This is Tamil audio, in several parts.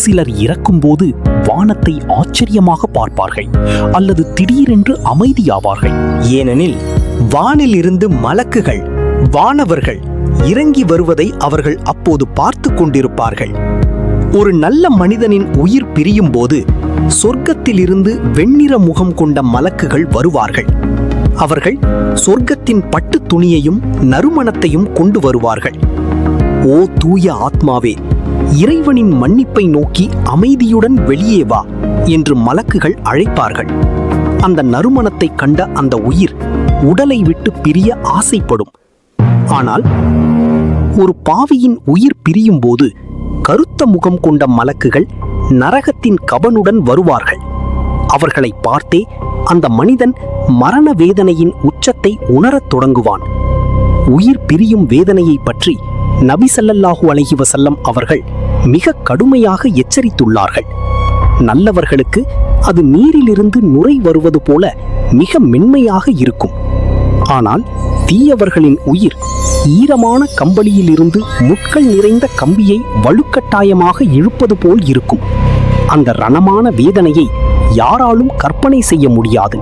சிலர் இறக்கும்போது வானத்தை ஆச்சரியமாக பார்ப்பார்கள் அல்லது திடீரென்று அமைதியாவார்கள். ஏனெனில் வானில் இருந்து மலக்குகள், வானவர்கள் இறங்கி வருவதை அவர்கள் அப்போது பார்த்து கொண்டிருப்பார்கள். ஒரு நல்ல மனிதனின் உயிர் பிரியும் போது சொர்க்கத்திலிருந்து வெண்ணிற முகம் கொண்ட மலக்குகள் வருவார்கள். அவர்கள் சொர்க்கத்தின் பட்டு துணியையும் நறுமணத்தையும் கொண்டு வருவார்கள். ஓ தூய ஆத்மாவே, இறைவனின் மன்னிப்பை நோக்கி அமைதியுடன் வெளியே வா என்று மலக்குகள் அழைப்பார்கள். அந்த நறுமணத்தை கண்ட அந்த உயிர் உடலை விட்டு பிரிய ஆசைப்படும். ஆனால் ஒரு பாவியின் உயிர் பிரியும் போது கருத்த முகம் கொண்ட மலக்குகள் நரகத்தின் கபனுடன் வருவார்கள். அவர்களை பார்த்தே அந்த மனிதன் மரண வேதனையின் உச்சத்தை உணரத் தொடங்குவான். உயிர் பிரியும் வேதனையை பற்றி நபி ஸல்லல்லாஹு அலைஹி வஸல்லம் அவர்கள் மிக கடுமையாக எச்சரித்துள்ளார்கள். நல்லவர்களுக்கு அது நீரிலிருந்து நுரை வருவது போல மிக மென்மையாக இருக்கும். ஆனால் தீயவர்களின் உயிர் ஈரமான கம்பளியிலிருந்து முட்கள் நிறைந்த கம்பியை வலுக்கட்டாயமாக இழுப்பது போல் இருக்கும். அந்த ரணமான வேதனையை யாராலும் கற்பனை செய்ய முடியாது.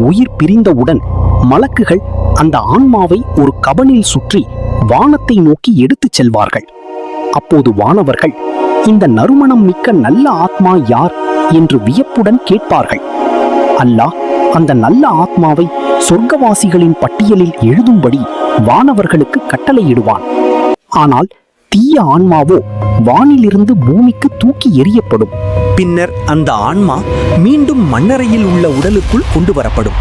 உயிர் பிரிந்தவுடன் மலக்குகள் அந்த ஆன்மாவை ஒரு கபனில் சுற்றி வானத்தை நோக்கி எடுத்துச் செல்வார்கள். அப்போது வானவர்கள், இந்த நறுமணம் மிக்க நல்ல ஆத்மா யார் என்று வியப்புடன் கேட்பார்கள். அல்லாஹ் அந்த நல்ல ஆத்மாவை சொர்க்கவாசிகளின் பட்டியலில் எழுதும்படி வானவர்களுக்கு கட்டளையிடுவான். ஆனால் தீய ஆன்மாவோ வானிலிருந்து பூமிக்கு தூக்கி எறியப்படும். பின்னர் அந்த ஆன்மா மீண்டும் மண்ணறையில் உள்ள உடலுக்குள் கொண்டு வரப்படும்.